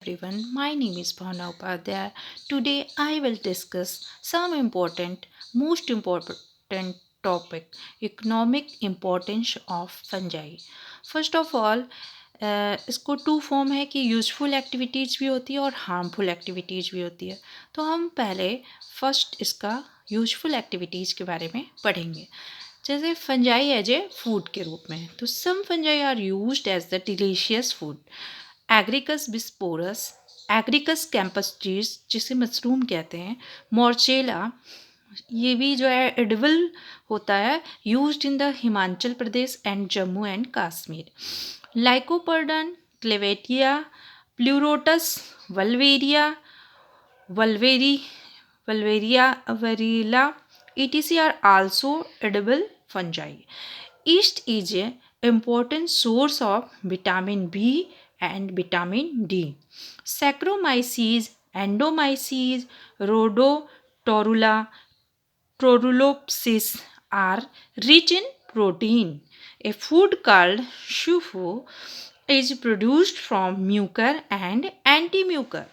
everyone, my name is Bhavna Upadhyay. Today I will discuss some most important topic, economic importance of fungi. First of all, इसको to form है कि useful activities भी होती है और harmful activities भी होती है। तो हम पहले फर्स्ट इसका यूजफुल एक्टिविटीज़ के बारे में पढ़ेंगे। जैसे फंजाई एज ए फूड के रूप में, तो some fungi are used as the delicious food. Agaricus bisporus, agaricus campestris जिसे मशरूम कहते हैं, मॉर्चेला, ये भी जो है एडिबल होता है, used in the Himachal Pradesh and Jammu and Kashmir. Lycoperdon, clavatia, pleurotus, volvaria, वल्वेरी वल्वेरिया वरीला, etc are also edible fungi. Yeast is an important source of vitamin B and vitamin D. Saccharomyces, Endomyces, Rhodotorula, Torulopsis are rich in protein. A food called shufu is produced from mucor and antimucor.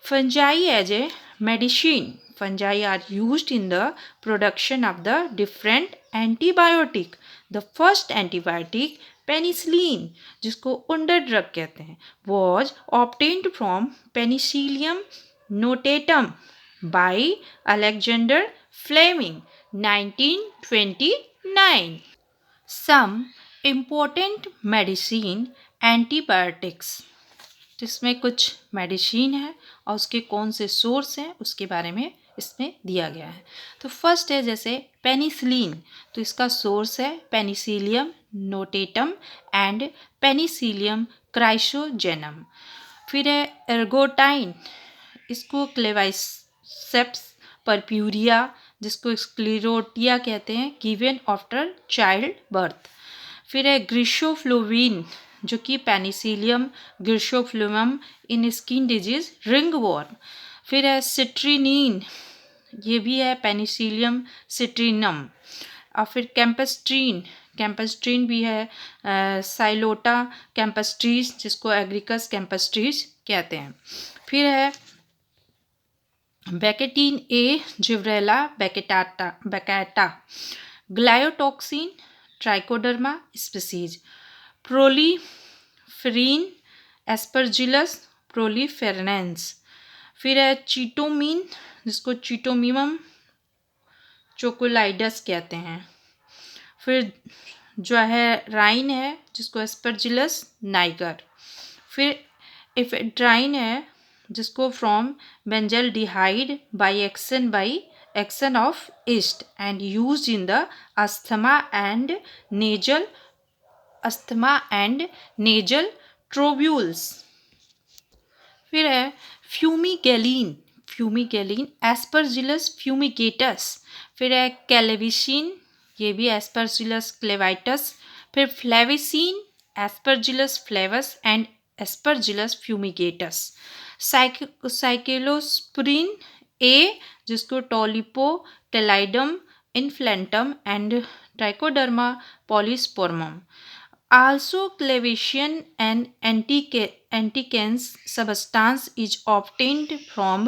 Fungi as a medicine. Fungi are used in the production of the different antibiotic. The first antibiotic penicillin, जिसको under drug कहते हैं, was obtained from Penicillium notatum by Alexander Fleming 1929. Some important medicine antibiotics, जिसमें कुछ medicine है और उसके कौन से सोर्स हैं उसके बारे में इसमें दिया गया है। तो फर्स्ट है जैसे पेनिसिलिन, तो इसका सोर्स है Penicillium notatum and Penicillium chrysogenum. फिर है एर्गोटाइन, इसको क्लेवाइसेप्स परप्यूरिया, जिसको स्क्लेरोटिया कहते हैं, गिवन आफ्टर चाइल्ड बर्थ। फिर है ग्रीशोफ्लोविन, जो कि पेनिसिलियम ग्रीशोफ्लुमम इन स्किन डिजीज रिंगवॉर्म। फिर है सिट्रिनीन, ये भी है पेनिसिलियम सिट्रिनम। और फिर कैंपस्ट्रीन, कैंपस्ट्रीन भी है साइलोटा कैंपस्ट्रीज, जिसको एग्रिकस कैंपस्ट्रीज कहते हैं। फिर है बैकेटीन ए, जिब्रेला बैकेटा, ग्लायोटॉक्सिन, ट्राइकोडर्मा स्पीसीज, प्रोलीफेरीन, एस्परजिलस प्रोलीफेरेंस। फिर है चीटोमीन, जिसको चीटोमीमम चोकोलाइडस कहते हैं। फिर जो है राइन है, जिसको एस्परजिलस नाइगर। फिर इफेड्राइन है, जिसको from benzaldehyde by action of yeast and used in the asthma and nasal troubles. फिर है फ्यूमिगेलिन एस्परजिलस फ्यूमिगेटस। फिर है कैलेविसिन, ये भी एस्परजिलस क्लेवाइटस। फिर flavicin, aspergillus flavus and aspergillus fumigatus. Cyclosporin A, जिसको tolypocladium inflatum and trichoderma polysporum. Also, clavation and anticans substance is obtained from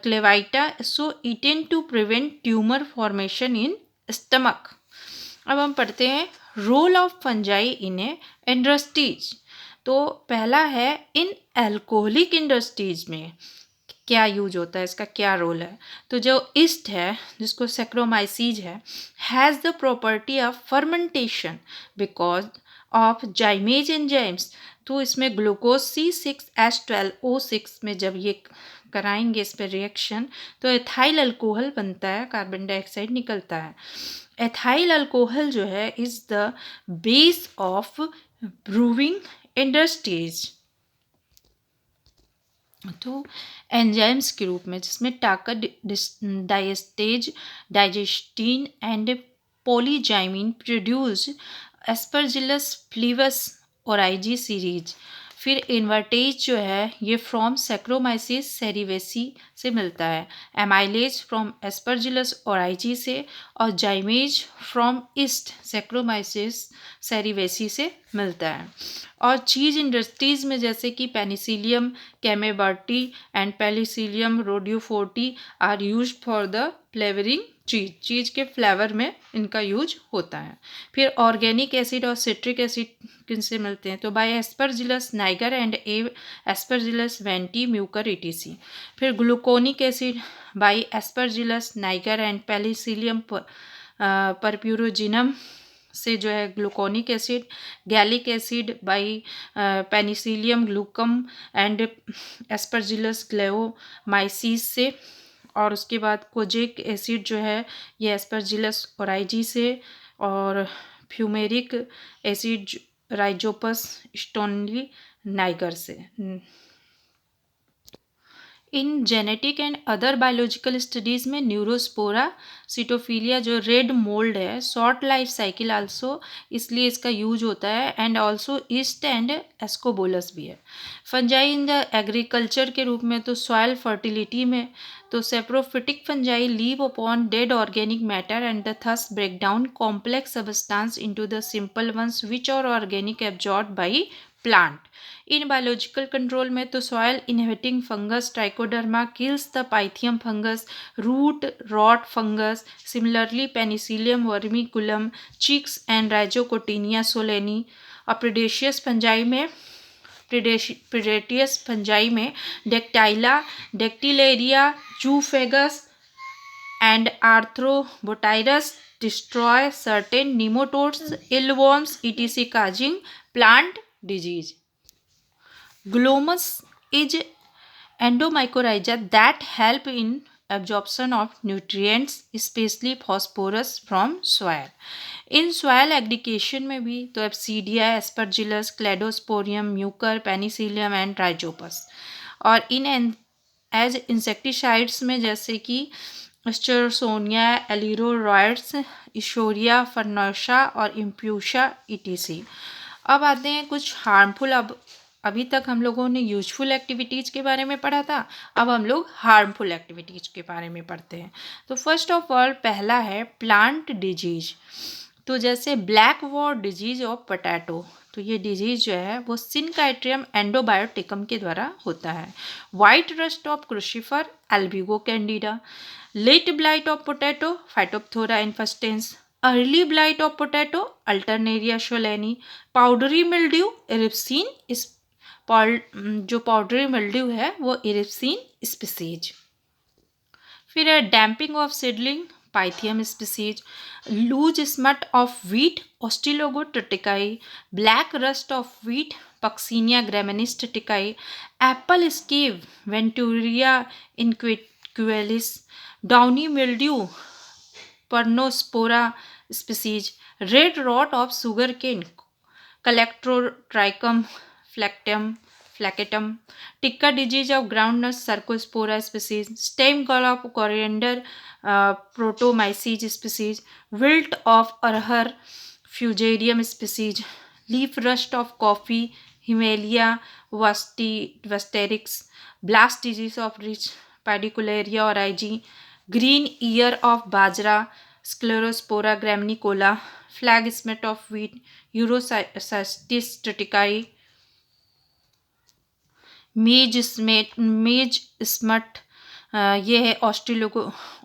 clavita, so eaten to prevent tumor formation in stomach. अब हम पढ़ते हैं role of fungi in a industries. तो पहला है इन alcoholic industries में क्या use होता है, इसका क्या रोल है। तो जो ईस्ट है, जिसको सैक्रोमाइसीज है, has the property of fermentation because of जाइमेज enzymes. तो इसमें ग्लूकोज C6H12O6 में जब ये कराएंगे इस पर रिएक्शन, तो एथाइल अल्कोहल बनता है, कार्बन डाइऑक्साइड निकलता है। एथाइल अल्कोहल जो है is the base of brewing industries. तो एंजाइम्स के रूप में, जिसमें taka diastase, digestin and polyzymin produce aspergillus flavus oryzae series. फिर इन्वर्टेज जो है ये फ्रॉम सैक्रोमाइसिस सेरिवेसी से मिलता है, एमाइलेज फ्रॉम एस्परजिलस ओराइजी से, और zymase from yeast Saccharomyces cerevisiae से मिलता है। और चीज़ इंडस्ट्रीज़ में जैसे कि Penicillium camemberti and Penicillium roqueforti are used for the flavouring cheese के फ्लेवर में इनका यूज होता है। फिर ऑर्गेनिक एसिड और सिट्रिक एसिड किनसे मिलते हैं, तो by Aspergillus niger and Aspergillus wentii Mucor etc. फिर gluconic acid by Aspergillus niger and Penicillium purpurogenum से जो है gluconic acid, gallic acid by Penicillium ग्लूकम and Aspergillus ग्लेओमाइसिस से, और उसके बाद कोजिक एसिड जो है ये एस्परजिलस ओराइजी से, और फ्यूमेरिक एसिड राइजोपस स्टोनली नाइगर से। In genetic and other biological studies में न्यूरोस्पोरा सिटोफिलिया जो रेड मोल्ड है, शॉर्ट लाइफ साइकिल आल्सो, इसलिए इसका यूज होता है, एंड ऑल्सो ईस्ट एंड एस्कोबोलस भी है। फंजाई इन द एग्रीकल्चर के रूप में तो सॉयल फर्टिलिटी में तो saprophytic fungi live upon dead organic matter and the thus break down complex substance into the simple ones which are organic absorbed by plant. In biological control में तो soil inhabiting fungus Trichoderma kills the Pythium fungus, root rot fungus, similarly Penicillium vermiculum, चिक्स and Rhizoctonia solani. और predacious fungi में Dactylella, Dactylaria, Zoophagus and Arthrobotrys destroy certain nematodes, eelworms etc causing plant disease. Glomus is endomycorrhiza that help in absorption of nutrients, especially phosphorus from soil. In soil aggregation में भी तो Absidia, Aspergillus, Cladosporium, Mucor, Penicillium and Rhizopus. और in as insecticides में जैसे कि स्टेरसोनिया, एलिरोरॉयड्स, इशोरिया, फर्नोशा और इम्प्यूशा etc। अब आते हैं कुछ हार्मफुल। अब अभी तक हम लोगों ने यूजफुल एक्टिविटीज़ के बारे में पढ़ा था, अब हम लोग हार्मफुल एक्टिविटीज़ के बारे में पढ़ते हैं। तो फर्स्ट ऑफ ऑल पहला है प्लांट डिजीज। तो जैसे black what disease of potato, तो ये डिजीज जो है वो सिनकाइट्रियम एंडोबायोटिकम के द्वारा होता है। White rust of crucifer, Albugo candida. Late blight of potato, Phytophthora infestans. Early blight of potato, Alternaria solani. Powdery mildew, Erysiphe जो पाउडरी मिल्ड्यू है वो इरिप्सिन स्पीसीज। फिर है damping off seedling, Pythium species. Loose smut of wheat, Ustilago tritici. Black rust of wheat, Puccinia graminis tritici. Apple scab, Venturia inaequalis. Downy mildew, Peronospora species. Red rot of sugar cane, Colletotrichum falcatum. Tikka disease of groundnut, Cercospora species. Stem gall of coriander, Protomyces species. Wilt of arhar, Fusarium species. Leaf rust of coffee, Hemileia vastatrix. Blast disease of rice, Piricularia oryzae. Green ear of bajra, Sclerospora graminicola. Flag smut of wheat, Urocystis tritici. Maize smut, ये है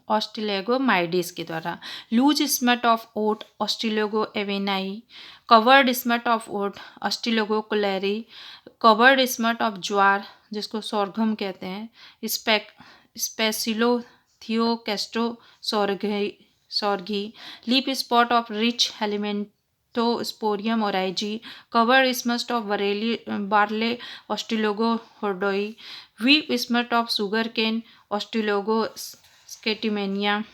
Ustilago के द्वारा। Loose smut of oat, Ustilago avenae. Covered smut of oat, Ustilago kolleri. Covered smut of jowar, जिसको sorghum कहते हैं, Sphacelotheca sorghi. Leaf spot of rice Helminthosporium oryzae. Covered smut of barley, Ustilago hordei. Whip smut of sugar cane, Ustilago scitaminea.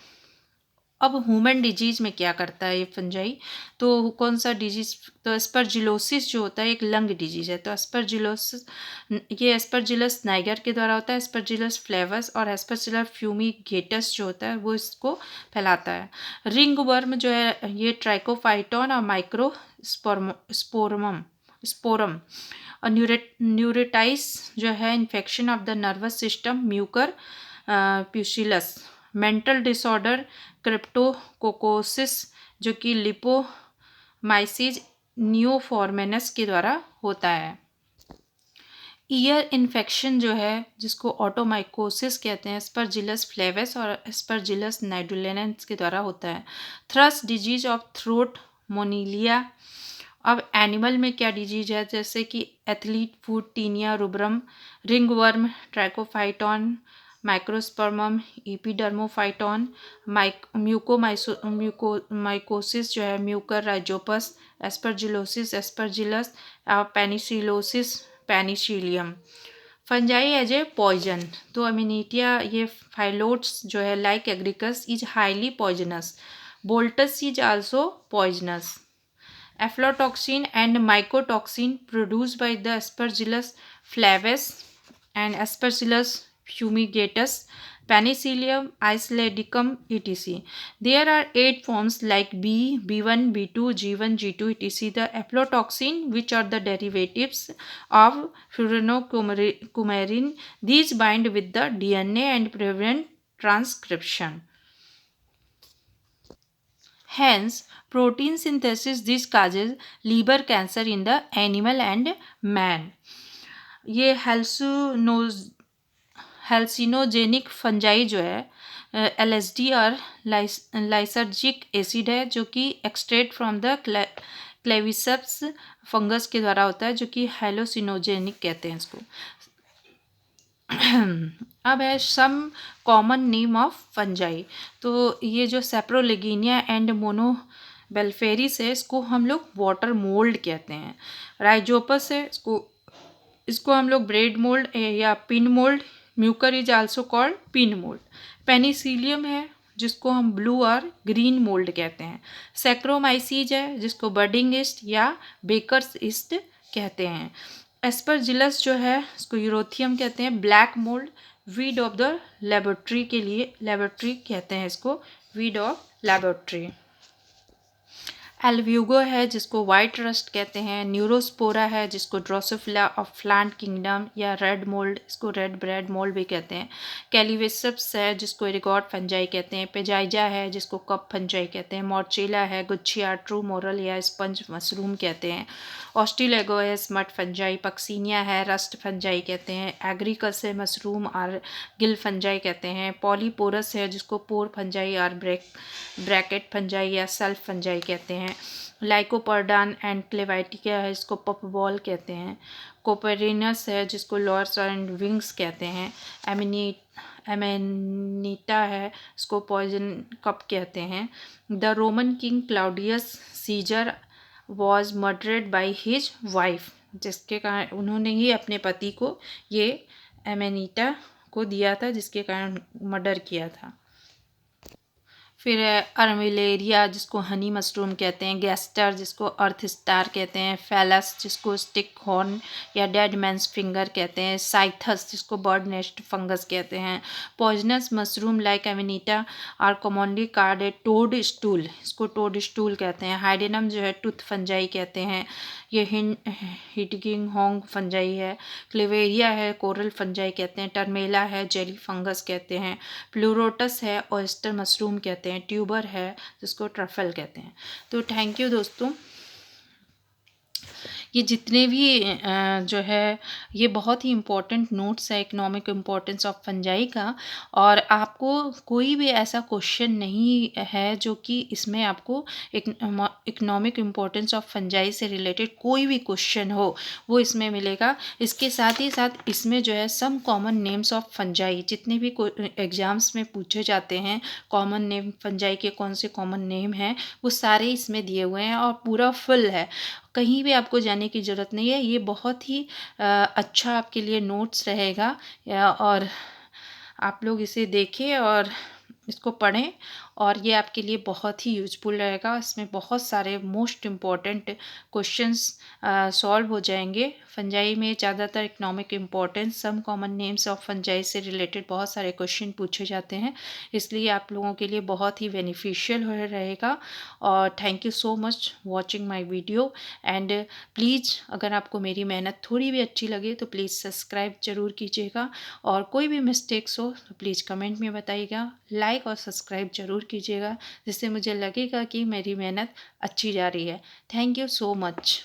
अब human disease में क्या करता है ये fungi, तो कौन सा डिजीज, तो एस्परजिलोसिस जो होता है एक लंग डिजीज है। तो एस्परजिलस नाइगर के द्वारा होता है। एस्परजिलस फ्लेवस और एस्परजिलस फ्यूमिगेटस जो होता है वो इसको फैलाता है। रिंग वर्म जो है ये ट्राइकोफाइटॉन और माइक्रो स्पोरम। और न्यूरेटाइस जो है infection of the nervous system, Mucor pusillus. Mental disorder cryptococcosis जो कि लिपोमाइसिस न्यूफॉर्मेनस के द्वारा होता है। ईयर इन्फेक्शन जो है जिसको ऑटोमाइकोसिस कहते हैं, एस्परजिलस फ्लेवस और एस्परजिलस नाइडुलेंस के द्वारा होता है। Thrush disease of throat, Monilia. अब एनिमल में क्या डिजीज है, जैसे कि athlete foot, Tinea rubrum, ringworm, Trichophyton, Microsporum, Epidermophyton, mucormycosis जो है Mucor Rhizopus, aspergillosis Aspergillus, penicillosis Penicillium. Fungi as a poison, तो अमिनीटिया ये फाइलोट्स जो है like Agaricus is highly poisonous, Boletus is also poisonous. Aflatoxin and mycotoxin produced by the Aspergillus flavus and Aspergillus fumigatus, Penicillium isladicum etc. There are 8 forms like B, B1, B2, G1, G2 etc. The aflatoxin, which are the derivatives of furanocoumarin, these bind with the DNA and prevent transcription. Hence, protein synthesis this causes liver cancer in the animal and man. ये हेल्सिनोजेनिक fungi जो है LSD और lysergic acid है जो कि extract from the क्लेविसप्स fungus के द्वारा होता है, जो कि हेलोसिनोजेनिक कहते हैं इसको। अब है some common name of fungi, तो ये जो सेप्रोलेगिनिया एंड मोनोबेल्फेरिस है इसको हम लोग वाटर मोल्ड कहते हैं। राइजोपस है इसको हम लोग ब्रेड मोल्ड या pin mould, Mucor is also called pin mould. Penicillium है जिसको हम ब्लू और ग्रीन मोल्ड कहते हैं। सैक्रोमाइसीज है जिसको बर्डिंग ईस्ट या बेकर्स ईस्ट कहते हैं। एस्परजिलस जो है इसको यूरोथियम कहते हैं, black mould. Weed of the laboratory के लिए लेबोरेटरी कहते हैं इसको, वीड ऑफ लेबोरेटरी। एल्व्यूगो है जिसको वाइट रस्ट कहते हैं। न्यूरोस्पोरा है जिसको ड्रोसोफिला ऑफ प्लांट किंगडम या रेड मोल्ड, इसको रेड ब्रेड मोल्ड भी कहते हैं। कैलिवेसप्स है जिसको एरिगॉट फंजाई कहते हैं। पेजाइजा है जिसको कप फंजाई कहते हैं। मॉर्चेला है गुच्छिया, ट्रू मोरल या स्पंज मशरूम कहते हैं। ऑस्टिलेगो है स्मट फंजाई। पक्सीनिया है रस्ट फंजाई कहते हैं। एग्रिकस है मशरूम और गिल फंजाई कहते हैं। पॉलीपोरस है जिसको पोर फंजाई और ब्रैकेट फंजाई या सेल्फ फंजाई कहते हैं। लाइकोपर्डान एंड क्लेवाइटिका है इसको पप बॉल कहते हैं। कोपेरिनस है जिसको लॉर्स एंड विंग्स कहते हैं। एमेनिटा है इसको पॉइजन कप कहते हैं। The Roman king Claudius Caesar was murdered by his wife, जिसके कारण उन्होंने ही अपने पति को ये एमेनिटा को दिया था, जिसके कारण मर्डर किया था। फिर है अर्मिलेरिया जिसको हनी मशरूम कहते हैं। गैस्टर जिसको अर्थ स्टार कहते हैं। फैलस जिसको स्टिक हॉर्न या डेड मैंस फिंगर कहते हैं। साइथस जिसको बर्ड नेस्ट फंगस कहते हैं। Poisonous mushroom like Amanita are commonly called है टोड स्टूल, इसको टोड स्टूल कहते हैं। हाइडेनम जो है टूथ फंजाई कहते हैं, ये हिटगिंग होंग फंजाई है। क्लेवेरिया है कोरल फंजाई कहते हैं। टर्मेला है जेली फंगस कहते हैं। प्लूरोटस है ऑयस्टर मशरूम कहते हैं। ट्यूबर है जिसको ट्रफल कहते हैं। तो थैंक यू दोस्तों, ये जितने भी जो है ये बहुत ही इम्पोर्टेंट नोट्स है इकोनॉमिक इम्पोर्टेंस ऑफ फंजाई का, और आपको कोई भी ऐसा क्वेश्चन नहीं है जो कि इसमें आपको इकोनॉमिक इम्पोर्टेंस ऑफ फंजाई से रिलेटेड कोई भी क्वेश्चन हो वो इसमें मिलेगा। इसके साथ ही साथ इसमें जो है some common names of fungi, जितने भी एग्जाम्स में पूछे जाते हैं कॉमन नेम फंजाई के कौन से कॉमन नेम हैं वो सारे इसमें दिए हुए हैं और पूरा फुल है, कहीं भी आपको जाने की ज़रूरत नहीं है। ये बहुत ही अच्छा आपके लिए नोट्स रहेगा और आप लोग इसे देखें और इसको पढ़ें और ये आपके लिए बहुत ही यूजफुल रहेगा। इसमें बहुत सारे मोस्ट इम्पॉर्टेंट क्वेश्चंस सॉल्व हो जाएंगे। फंजाई में ज़्यादातर economic importance, some common names of fungi से रिलेटेड बहुत सारे क्वेश्चन पूछे जाते हैं, इसलिए आप लोगों के लिए बहुत ही बेनिफिशियल रहेगा। और thank you so much watching my video. And please अगर आपको मेरी मेहनत थोड़ी भी अच्छी लगे तो प्लीज़ सब्सक्राइब ज़रूर कीजिएगा, और कोई भी मिस्टेक्स हो तो प्लीज़ कमेंट में बताइएगा। लाइक और सब्सक्राइब ज़रूर कीजिएगा, जिससे मुझे लगेगा कि मेरी मेहनत अच्छी जा रही है। Thank you so much.